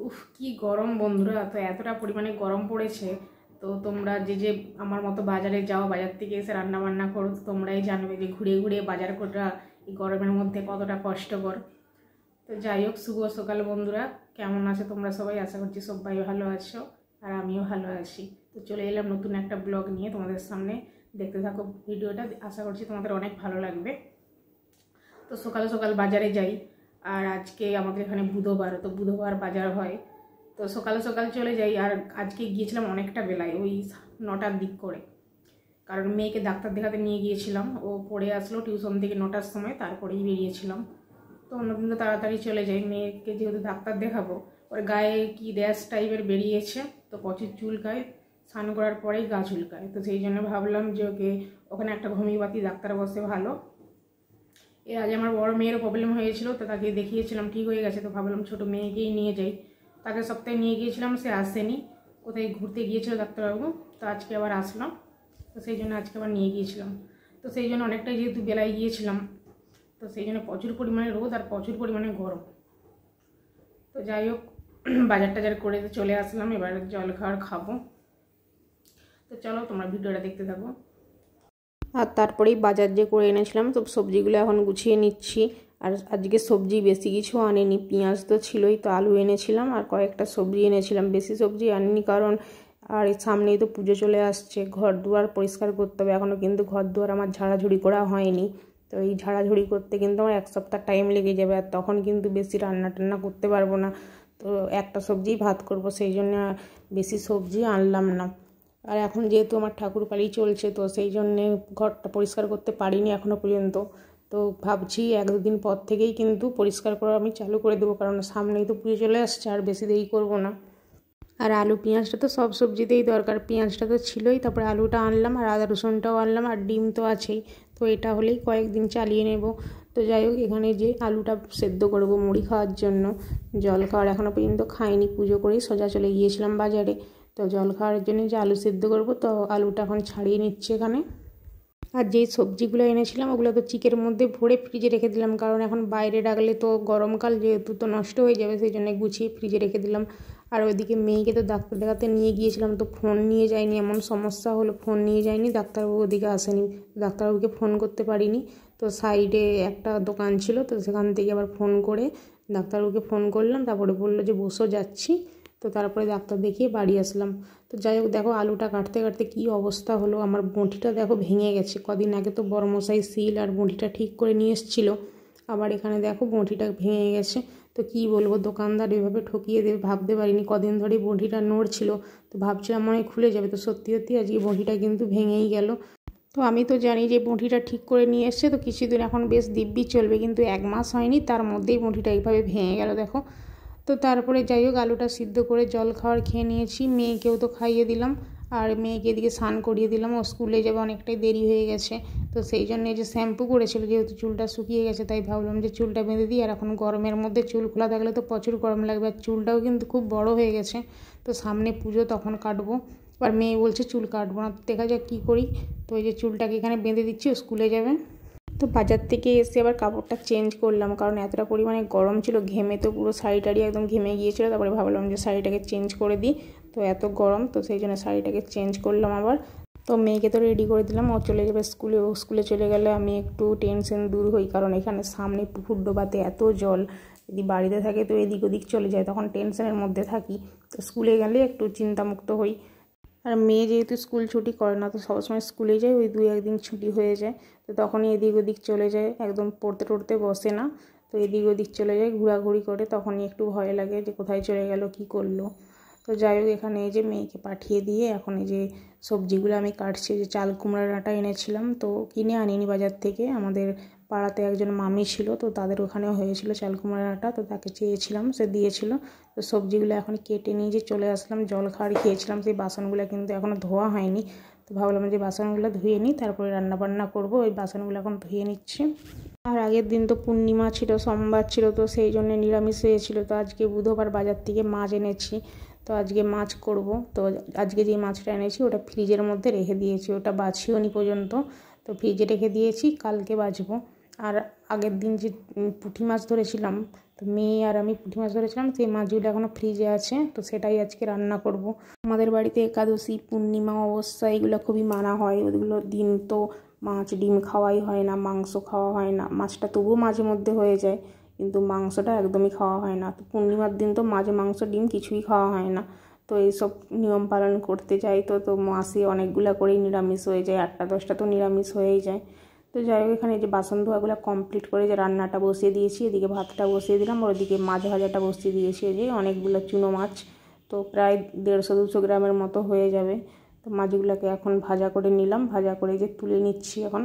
উফ কি গরম বন্ধুরা, তো এতটা পরিমাণে গরম পড়েছে। তো তোমরা যে আমার মতো বাজারে যাও, বাজার থেকে এসে রান্না বান্না করো, তোমরাই জানবে যে ঘুরে ঘুরে বাজার করা এই গরমের মধ্যে কতটা কষ্টকর। তো যাই হোক, শুভ সকাল বন্ধুরা, কেমন আছো তোমরা সবাই? আশা করছি সবাই ভালো আছো আর আমিও ভালো আছি। তো চলে এলাম নতুন একটা ব্লগ নিয়ে তোমাদের সামনে। দেখতে থাকো ভিডিওটা, আশা করছি তোমাদের অনেক ভালো লাগবে। তো সকাল সকাল বাজারে যাই, আর আজকে আমাদের এখানে বুধবার, তো বুধবার বাজার হয়। তো সকাল সকাল চলে যাই, আর আজকে গিয়েছিলাম অনেকটা বেলায়, ওই 9টার দিক করে, কারণ মেয়েকে ডাক্তার দেখাতে নিয়ে গিয়েছিলাম। ও পড়ে আসলো টিউশন থেকে 9টার সময়, তারপরেই বেরিয়েছিলাম। তো অন্যদিন তো তাড়াতাড়ি চলে যাই, মেয়েকে যেহেতু ডাক্তার দেখাবো। ওর গায়ে কি র্যাশ টাইপের বেরিয়েছে, তো প্রচুর চুলকায়, স্নান করার পরেই গা চুলকায়। তো সেই জন্য ভাবলাম যে ওখানে একটা হোমিওপ্যাথি ডাক্তার বসে ভালো। এর আগে আমার বড় মেয়েরও প্রবলেম হয়েছিল, তো তাকে দেখিয়েছিলাম, ঠিক হয়ে গেছে। তো ভাবলাম ছোটো মেয়েকেই নিয়ে যাই। তাকে সপ্তাহে নিয়ে গিয়েছিলাম, সে আসেনি, কোথায় ঘুরতে গিয়েছিল ডাক্তারবাবু। তো আজকে আবার আসলাম, তো সেই জন্য আজকে আবার নিয়ে গিয়েছিলাম। তো সেই জন্য অনেকটাই যেহেতু বেলায় গিয়েছিলাম, তো সেই জন্য প্রচুর পরিমাণে রোদ আর প্রচুর পরিমাণে গরম। তো যাই হোক, বাজার টাজার করে চলে আসলাম, এবার জল খাওয়ার খাবো। তো চলো তোমরা ভিডিওটা দেখতে থাকো। আর তারপরেই বাজার যে করে এনেছিলাম, তো সবজিগুলো এখন গুছিয়ে নিচ্ছি। আর আজকে সবজি বেশি কিছু আনিনি, পেঁয়াজ তো ছিলই, তো আলু এনেছিলাম আর কয়েকটা সবজি এনেছিলাম। বেশি সবজি আনিনি কারণ আর সামনেই তো পুজো চলে আসছে, ঘর দুয়ার পরিষ্কার করতে হবে। এখনও কিন্তু ঘর দুয়ার আমার ঝাড়াঝুড়ি করা হয়নি। তো এই ঝাড়াঝুড়ি করতে কিন্তু আমার 1 সপ্তাহ টাইম লেগে যাবে, আর তখন কিন্তু বেশি রান্না টান্না করতে পারবো না। তো একটা সবজিই ভাত করব, সেই জন্য বেশি সবজি আনলাম না। আর এখন যেহেতু আমার ঠাকুর পালি চলছে, তো সেই জন্যে ঘরটা পরিষ্কার করতে পারিনি এখনও পর্যন্ত। তো ভাবছি 1-2 দিন পর থেকেই কিন্তু পরিষ্কার করা আমি চালু করে দেবো, কারণ সামনেই তো পুজো চলে আসছে, আর বেশি দেরি করবো না। আর আলু পেঁয়াজটা তো সব সবজিতেই দরকার, পেঁয়াজটা তো ছিলই, তারপরে আলুটা আনলাম আর আদা রসুনটাও আনলাম, আর ডিম তো আছেই। তো এটা হলেই কয়েকদিন চালিয়ে নেব। তো যাই হোক, এখানে যে আলুটা সেদ্ধ করবো মুড়ি খাওয়ার জন্য। জল খাওয়ার এখনও পর্যন্ত খাইনি, পুজো করেই সোজা চলে গিয়েছিলাম বাজারে। তো জল খাওয়ার জন্য যে আলু সেদ্ধ করবো, তো আলুটা এখন ছাড়িয়ে নিচ্ছে এখানে। আর যেই সবজিগুলো এনেছিলাম ওগুলো তো চিকের মধ্যে ভরে ফ্রিজে রেখে দিলাম, কারণ এখন বাইরে রাখলে তো গরমকাল যেহেতু তো নষ্ট হয়ে যাবে, সেই জন্য গুছিয়ে ফ্রিজে রেখে দিলাম। আর ওইদিকে মেয়েকে তো ডাক্তার দেখাতে নিয়ে গিয়েছিলাম, তো ফোন নিয়ে যাইনি, এমন সমস্যা হলো, ফোন নিয়ে যাইনি, ডাক্তারবাবু ওদিকে আসেনি, ডাক্তারবাবুকে ফোন করতে পারিনি। তো সাইডে একটা দোকান ছিল, তো সেখান থেকে আবার ফোন করে ডাক্তারবাবুকে ফোন করলাম, তারপরে বললো যে বসো যাচ্ছি। তো তারপরে ডাক্তার দেখিয়ে বাড়ি আসলাম। তো যাই হোক, দেখো আলুটা কাটতে কাটতে কী অবস্থা হলো, আমার বঁটিটা দেখো ভেঙে গেছে। কদিন আগে তো বড়মশাই সিল আর বঁটিটা ঠিক করে নিয়ে এসেছিলো, আবার এখানে দেখো বঁটিটা ভেঙে গেছে। তো কী বলবো, দোকানদার এভাবে ঠকিয়ে দেবে ভাবতে পারিনি। কদিন ধরে বঁটিটা নড়ছিল, তো ভাবছিলাম মনে হয় খুলে যাবে, তো সত্যি সত্যি আজকে বঁটিটা কিন্তু ভেঙেই গেল। তো আমি তো জানি যে বঁটিটা ঠিক করে নিয়ে এসছে, তো কিছুদিন এখন বেশ দিব্যি চলবে, কিন্তু 1 মাস হয়নি তার মধ্যেই বঁটিটা এইভাবে ভেঙে গেল দেখো। তো তারপরে যাই হোক, আলুটা সিদ্ধ করে জল খাওয়ার খেয়ে নিয়েছি, মেয়েকেও তো খাইয়ে দিলাম। আর মেয়েকে এদিকে স্নান করিয়ে দিলাম, ও স্কুলে যাবে, অনেকটাই দেরি হয়ে গেছে। তো সেই জন্য যে শ্যাম্পু করেছিল, যেহেতু চুলটা শুকিয়ে গেছে, তাই ভাবলাম যে চুলটা বেঁধে দিই। আর এখন গরমের মধ্যে চুল খোলা থাকলে তো প্রচুর গরম লাগবে, আর চুলটাও কিন্তু খুব বড় হয়ে গেছে। তো সামনে পুজো, তখন কাটবো। আর মেয়ে বলছে চুল কাটবো না, দেখা যাক কী করি। তো এই যে চুলটাকে এখানে বেঁধে দিচ্ছি, ও স্কুলে যাবে। তো বাজার থেকে এসে আবার কাপড়টা চেঞ্জ করলাম, কারণ এতটা পরিমাণে গরম ছিল, ঘেমে তো পুরো শাড়ি টাড়ি একদম ঘেমে গিয়েছিলো। তারপরে ভাবলাম যে শাড়িটাকে চেঞ্জ করে দিই, তো এত গরম, তো সেই জন্য শাড়িটাকে চেঞ্জ করলাম আবার। তো মেয়েকে তো রেডি করে দিলাম, ও চলে যাবে স্কুলে। ও স্কুলে চলে গেলে আমি একটু টেনশন দূর হই, কারণ এখানে সামনে পুকুর ডোবাতে এত জল, যদি বাড়িতে থাকে তো এদিক ওদিক চলে যায়, তখন টেনশনের মধ্যে থাকি। তো স্কুলে গেলে একটু চিন্তামুক্ত হই। আর মেয়ে যেহেতু স্কুল ছুটি করে না, তো সবসময় স্কুলে যায়, ওই 2-1 দিন ছুটি হয়ে যায়, তো তখনই এদিক ওদিক চলে যায়, একদম পড়তে টড়তে বসে না। তো এদিক ওদিক চলে যায়, ঘোরাঘুরি করে, তখনই একটু ভয় লাগে যে কোথায় চলে গেল, কি করলো। তো যাই হোক, এখানে এই যে মেয়েকে পাঠিয়ে দিয়ে এখন এই যে সবজিগুলো আমি কাটছি। যে চাল কুমড়ার ডাঁটা এনেছিলাম, তো কিনে আনিনি বাজার থেকে, আমাদের পাড়াতে একজন মামি ছিল, তো তাদের ওখানেও হয়েছিল চাল কুমড়ার ডাঁটা, তো তাকে চেয়েছিলাম, সে দিয়েছিল। তো সবজিগুলো এখন কেটে নিয়ে যে চলে আসলাম, জল খাওয়ার খেয়েছিলাম, সেই বাসনগুলো কিন্তু এখনও ধোয়া হয়নি। তো ভাবলাম যে বাসনগুলো ধুয়ে নিই, তারপরে রান্নাবান্না করবো। ওই বাসনগুলো এখন ধুয়ে নিচ্ছি। আর আগের দিন তো পূর্ণিমা ছিল, সোমবার ছিল, তো সেই জন্য নিরামিষ হয়েছিল। তো আজকে বুধবার বাজার থেকে মাছ এনেছি, তো আজকে মাছ করব। তো আজকে যে মাছটা এনেছি ওটা ফ্রিজের মধ্যে রেখে দিয়েছি, ওটা বাছিও নি পর্যন্ত, তো ফ্রিজে রেখে দিয়েছি, কালকে বাছবো। আর আগের দিন যে পুঁটি মাছ ধরেছিলাম, তো মেয়ে আর আমি পুঁটি মাছ ধরেছিলাম, সেই মাছগুলো এখনও ফ্রিজে আছে, তো সেটাই আজকে রান্না করব। আমাদের বাড়িতে একাদশী, পূর্ণিমা, অমাবস্যা এগুলো খুবই মানা হয়। ওগুলো দিন তো মাছ ডিম খাওয়াই হয় না, মাংস খাওয়া হয় না। মাছটা তবুও মাঝে মধ্যে হয়ে যায়, কিন্তু মাংসটা একদমই খাওয়া হয় না। তো পূর্ণিমার দিন তো মাছ, মাংস, ডিম কিছুই খাওয়া হয় না। তো এইসব নিয়ম পালন করতে যাই তো মাসে অনেকগুলো করেই নিরামিষ হয়ে যায়, 8টা-10টা তো নিরামিষ হয়েই যায়। তো যাই হোক, এখানে যে বাসন ধোয়াগুলো কমপ্লিট করে যে রান্নাটা বসিয়ে দিয়েছি, এদিকে ভাতটা বসিয়ে দিলাম, আর ওদিকে মাছ ভাজাটা বসিয়ে দিয়েছি। যে অনেকগুলো চুনো মাছ, তো প্রায় 150-200 গ্রামের মতো হয়ে যাবে। তো মাছগুলোকে এখন ভাজা করে নিলাম, ভাজা করে যে তুলে নিচ্ছি এখন।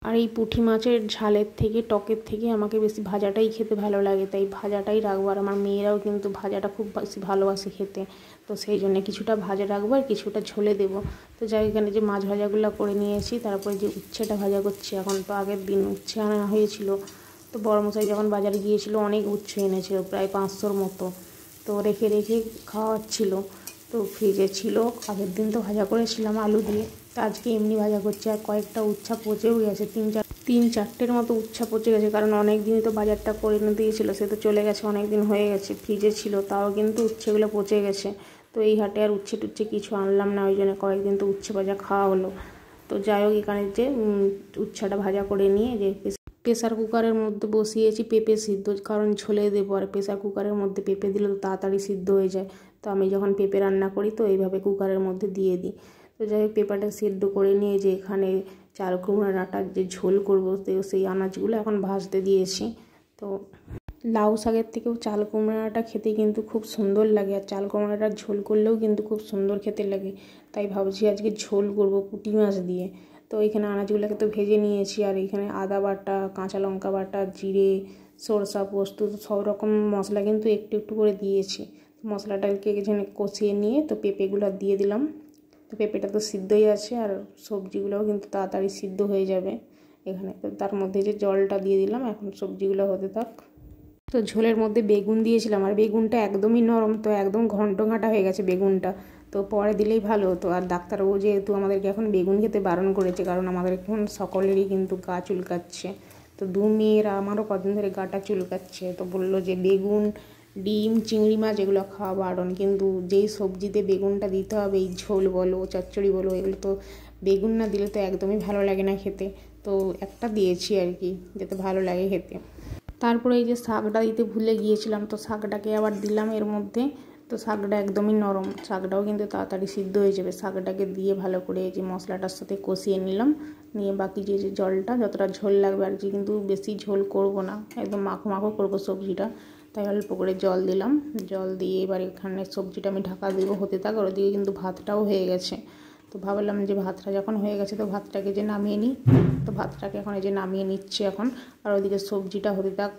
আর এই পুঁটি মাছের ঝালের থেকে, টকের থেকে আমাকে বেশি ভাজাটাই খেতে ভালো লাগে, তাই ভাজাটাই রাখবো। আর আমার মেয়েরাও কিন্তু ভাজাটা খুব বেশি ভালোবাসে খেতে, তো সেই জন্য কিছুটা ভাজা রাখবো আর কিছুটা ঝোলে দেবো। তো যাই, এখানে যে মাছ ভাজাগুলো করে নিয়েছি, তারপরে যে উচ্ছেটা ভাজা করছি এখন। তো আগের দিন উচ্ছে আনা হয়েছিল, তো বড়মশাই যখন বাজারে গিয়েছিল অনেক উচ্ছে এনেছিল, প্রায় 500-র মতো। তো রেখে রেখে খাওয়াচ্ছিল, তো ফ্রিজে ছিল। আগের দিন তো ভাজা করেছিলাম আলু দিয়ে, তো আজকে এমনি ভাজা করছি। আর কয়েকটা উচ্ছা পচেও গেছে, 3-4টের মতো উচ্ছা পচে গেছে, কারণ অনেক দিনই তো বাজারটা করে এনে দিয়েছিলো, সে তো চলে গেছে, অনেক দিন হয়ে গেছে, ফ্রিজে ছিল, তাও কিন্তু উচ্ছেগুলো পচে গেছে। তো এই হাটে আর উচ্ছে টুচ্ছে কিছু আনলাম না, ওই জন্য কয়েকদিন তো উচ্ছে ভাজা খাওয়া হলো। তো যাই হোক, এখানে যে উচ্ছাটা ভাজা করে নিয়ে যে প্রেসার কুকারের মধ্যে বসিয়েছি পেঁপে সিদ্ধ, কারণ ঝোলে দেবো। আর প্রেসার কুকারের মধ্যে পেঁপে দিলে তো তাড়াতাড়ি সিদ্ধ হয়ে যায়। তো আমি যখন পেঁপে রান্না করি তো এইভাবে কুকারের মধ্যে দিয়ে দিই। তো যাই হোক, পেঁপেটা সিদ্ধ করে নিয়ে যে এখানে চাল কুমড়োর আটার যে ঝোল করবো, তো সেই আনাজগুলো এখন ভাজতে দিয়েছি। তো লাউ শাকের থেকেও চাল কুমড়োটা খেতে কিন্তু খুব সুন্দর লাগে, আর চাল কুমড়োটার ঝোল করলেও কিন্তু খুব সুন্দর খেতে লাগে। তাই ভাবছি আজকে ঝোল করব পুঁটি মাছ দিয়ে। তো এখানে আনাজগুলোকে তো ভেজে নিয়েছি, আর এখানে আদা বাটা, কাঁচা লঙ্কা বাটা, জিরে, সরষা, পোস্ত, সব রকম মশলা কিন্তু একটু একটু করে দিয়েছি। মশলাটাকে এখানে কষিয়ে নিয়ে তো পেঁপেগুলো দিয়ে দিলাম। তো পেঁপেটা তো সিদ্ধই আছে, আর সবজিগুলোও কিন্তু তাড়াতাড়ি সিদ্ধ হয়ে যাবে এখানে। তো তার মধ্যে যে জলটা দিয়ে দিলাম, এখন সবজিগুলো হতে থাক। তো ঝোলের মধ্যে বেগুন দিয়েছিলাম, আর বেগুনটা একদমই নরম, তো একদম ঘন্ট ঘাঁটা হয়ে গেছে বেগুনটা। তো পরে দিলেই ভালো হতো। আর ডাক্তারবাবু যেহেতু আমাদেরকে এখন বেগুন খেতে বারণ করেছে, কারণ আমাদের এখন সকলেরই কিন্তু গা চুলকাচ্ছে। তো 2 মেয়ের আমারও কদিন ধরে গাটা চুলকাচ্ছে, তো বললো যে বেগুন, ডিম, চিংড়ি মাছ এগুলো খাওয়া বারণ, কিন্তু যেই সবজিতে বেগুনটা দিতে হবে, এই ঝোল বলো, চচ্চড়ি বলো, এগুলো তো বেগুন না দিলে তো একদমই ভালো লাগে না খেতে। তো একটা দিয়েছি আর কি, যাতে ভালো লাগে খেতে। তারপরে এই যে শাকটা দিতে ভুলে গিয়েছিলাম, তো শাকটাকে আবার দিলাম এর মধ্যে। তো শাকটা একদমই নরম, শাকটাও কিন্তু তাড়াতাড়ি সিদ্ধ হয়ে যাবে। শাকটাকে দিয়ে ভালো করে এই যে মশলাটার সাথে কষিয়ে নিলাম, নিয়ে বাকি যে জলটা, যতটা ঝোল লাগবে আর কি, কিন্তু বেশি ঝোল করব না, একদম মাখো মাখো করবো সবজিটা, তাই অল্প করে জল দিলাম। জল দিয়ে এবার এখানে সবজিটা আমি ঢাকা দেবো, হতে থাক। আর ওদিকে কিন্তু ভাতটাও হয়ে গেছে। তো ভাবলাম যে ভাতটা যখন হয়ে গেছে তো ভাতটাকে যে নামিয়ে নিই, তো ভাতটাকে এখন এই যে নামিয়ে নিচ্ছি এখন, আর ওদিকে সবজিটা হতে থাক।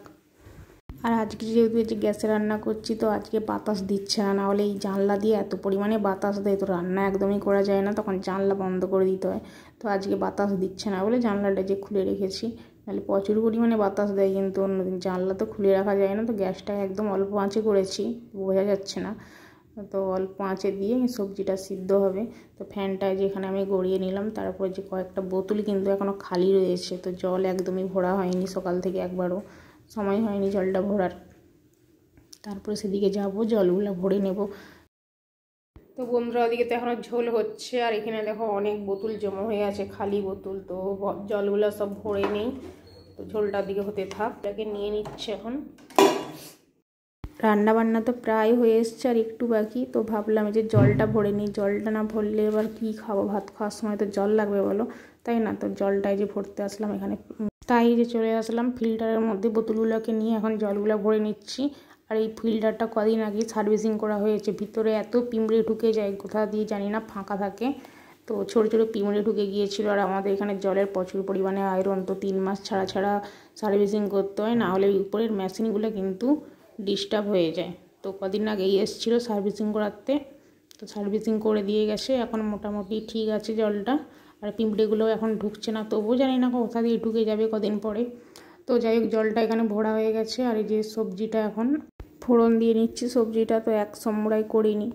আর আজকে যেহেতু এই যে গ্যাসে রান্না করছি, তো আজকে বাতাস দিচ্ছে না, নাহলে এই জানলা দিয়ে এত পরিমাণে বাতাস দেয়, তো রান্না একদমই করা যায় না, তখন জানলা বন্ধ করে দিতে হয়। তো আজকে বাতাস দিচ্ছে না বলে জানলাটা যে খুলে রেখেছি, নাহলে প্রচুর পরিমাণে বাতাস দেয়, কিন্তু অন্যদিন জানলা তো খুলে রাখা যায় না। তো গ্যাসটা একদম অল্প আঁচে করেছি, বোঝা যাচ্ছে না, তো অল্প আঁচে দিয়ে সবজিটা সিদ্ধ হবে। তো ফ্যানটা যেখানে আমি গড়িয়ে নিলাম, তারপর যে কয়েকটা বোতল কিন্তু এখনও খালি রয়েছে, তো জল একদমই ভরা হয়নি, সকাল থেকে একবারও সময় হয়নি জলটা ভরার। তারপরে সেদিকে যাব, জলগুলো ভরে নেব। তো বন্ধুরা, ওদিকে তো এখনও ঝোল হচ্ছে, আর এখানে দেখো অনেক বোতল জমা হয়ে আছে, খালি বোতল, তো জলগুলো সব ভরে নেই। তো ঝোলটার দিকে হতে থাক, এটাকে নিয়ে নিচ্ছে এখন। রান্না বান্না তো প্রায় হয়ে এসছে, আর একটু বাকি। তো ভাবলাম যে জলটা ভরে নিই, জলটা না ভরলে এবার কী খাবো, ভাত খাওয়ার সময় তো জল লাগবে বলো, তাই না? তো জলটাই যে ভরতে আসলাম এখানে, তাই যে চলে আসলাম ফিল্টারের মধ্যে বোতলগুলোকে নিয়ে এখন জলগুলো ভরে নিচ্ছি। আর এই ফিল্টারটা কদিন আগে সার্ভিসিং করা হয়েছে, ভিতরে এত পিঁমড়ে ঢুকে যায়, কোথা দিয়ে জানি না, ফাঁকা থাকে, তো ছোটো ছোটো পিঁমড়ে ঢুকে গিয়েছিল। আর আমাদের এখানে জলের প্রচুর পরিমাণে আয়রন, তো 3 মাস ছাড়া ছাড়া সার্ভিসিং করতে হয়, না হলে উপরের মেশিনগুলো কিন্তু ডিস্টার্ব হয়ে যায়। তো কদিন আগেই এসেছিলো সার্ভিসিং করাতে, তো সার্ভিসিং করে দিয়ে গেছে, এখন মোটামুটি ঠিক আছে জলটা। আর পিঁপড়েগুলো এখন ঢুকছে না, তবুও জানি না কোথা দিয়ে ঢুকে যাবে কদিন পরে। তো যাই হোক, জলটা এখানে ভরা হয়ে গেছে। আর এই যে সবজিটা এখন ফোড়ন দিয়ে নিচ্ছি, সবজিটা তো এক সময় করিনি,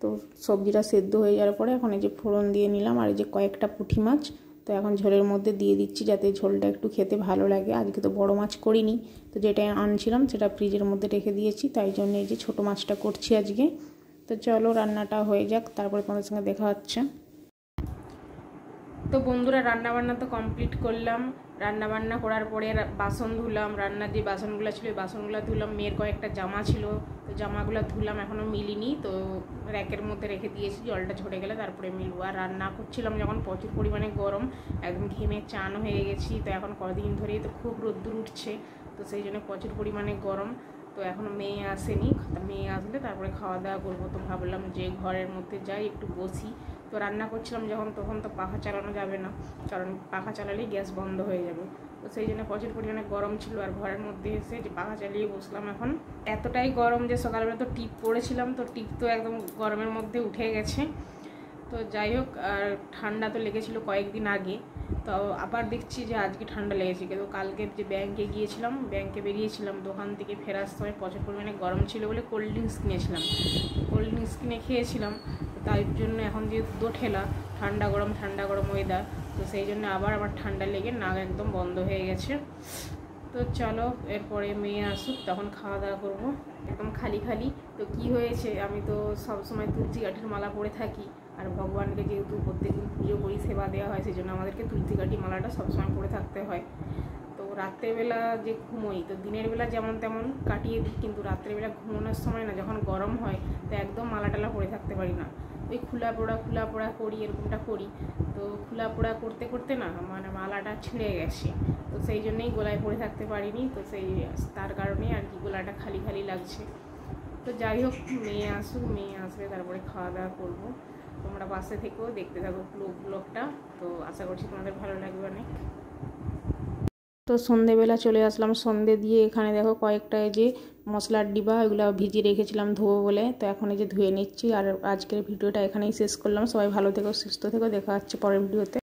তো সবজিটা সেদ্ধ হয়ে যাওয়ার পরে এখন এই যে ফোড়ন দিয়ে নিলাম। আর এই যে কয়েকটা পুঁটি মাছ, তো তো এখন ঝোলের মধ্যে দিয়ে দিচ্ছি যাতে ঝোলটা একটু খেতে ভালো লাগে। আজকে তো বড় মাছ করিনি, তো যেটা আনছিলাম সেটা ফ্রিজের মধ্যে রেখে দিয়েছি, তাই জন্য এই যে ছোটো মাছটা করছি আজকে। তো চলো রান্নাটা হয়ে যাক, তারপরে তোমাদের সঙ্গে দেখা হচ্ছে। তো বন্ধুরা রান্নাবান্না তো কমপ্লিট করলাম। রান্নাবান্না করার পরে বাসন ধুলাম, রান্নার যে বাসনগুলো ছিল বাসনগুলো ধুলাম। মেয়ের কয়েকটা জামা ছিল, তো জামাগুলো ধুলাম, এখনও মিলিনি, তো র্যাকের মধ্যে রেখে দিয়েছি, জলটা ঝরে গেলে তারপরে মিলবো। আর রান্না করছিলাম যখন প্রচুর পরিমাণে গরম, একদম ঘেমে চান হয়ে গেছি। তো এখন কদিন ধরেই তো খুব রোদ্দুর উঠছে, তো সেই জন্য প্রচুর পরিমাণে গরম। তো এখনও মেয়ে আসেনি, মেয়ে আসলে তারপরে খাওয়া দাওয়া করবো। তো ভাবলাম যে ঘরের মধ্যে যাই একটু বসি। তো রান্না করছিলাম যখন তখন তো পাখা চালানো যাবে না, কারণ পাখা চালালেই গ্যাস বন্ধ হয়ে যাবে। তো সেই জন্য প্রচুর পরিমাণে গরম ছিল, আর ঘরের মধ্যে এসে যে পাখা চালিয়ে বসলাম। এখন এতটাই গরম যে সকালবেলা তো টিপ পরেছিলাম, তো টিপ তো একদম গরমের মধ্যে উঠে গেছে। তো যাই হোক, আর ঠান্ডা তো লেগেছিল কয়েকদিন আগে, তো আবার দেখছি যে আজকে ঠান্ডা লেগেছে। কিন্তু কালকে যে ব্যাংকে গিয়েছিলাম, ব্যাংকে বেরিয়েছিলাম, দোকান থেকে ফেরার সময় প্রচুর পরিমাণে গরম ছিল বলে কোল্ড ড্রিঙ্কস কিনেছিলাম। কোল্ড ড্রিঙ্কস কিনে খেয়েছিলাম, তাই জন্য এখন যে দো ঠেলা ঠান্ডা গরম ওয়েদার, তো সেই জন্য আবার ঠান্ডা লেগে নাক একদম বন্ধ হয়ে গেছে। তো চলো এরপরে মেয়ে আসুক তখন খাওয়া দাওয়া করবো। একদম খালি খালি তো কি হয়েছে, আমি তো সবসময় তুলসী কাঠির মালা পরে থাকি, আর ভগবানকে যেহেতু প্রত্যেকদিন পুজো করি, সেবা দেওয়া হয়, সেই জন্য আমাদেরকে তুলসী কাঠি মালাটা সবসময় পরে থাকতে হয়। তো রাত্রেবেলা যে ঘুমোই, তো দিনের বেলা যেমন তেমন কাটিয়ে দিই, কিন্তু রাত্রেবেলা ঘুমানোর সময় না, যখন গরম হয়, তো একদম মালা টালা পরে থাকতে পারি না। ওই খোলা পোড়া করি, এরকমটা করি। তো খোলা পোড়া করতে করতে না মানে মালাটা ছিঁড়ে গেছে, তো সেই জন্যেই গলায় পরে থাকতে পারিনি। তো তার কারণে আর কি গলাটা খালি খালি লাগছে। তো যাই হোক, মেয়ে আসুক, মেয়ে আসলে তারপরে খাওয়া দাওয়া করবো। তোমরা পাশে থেকেও দেখতে থাকো ব্লগটা, তো আশা করছি তোমাদের ভালো লাগবে অনেক। তো সন্ধেবেলা চলে আসলাম, সন্ধে দিয়ে এখানে দেখো কয়েকটা এই যে মশলার ডিবা, এগুলো ভিজিয়ে রেখেছিলাম ধোবো বলে, তো এখন এই যে ধুয়ে নিচ্ছি। আর আজকের ভিডিওটা এখানেই শেষ করলাম। সবাই ভালো থেকো, সুস্থ থেকো, দেখা হচ্ছে পরের ভিডিওতে।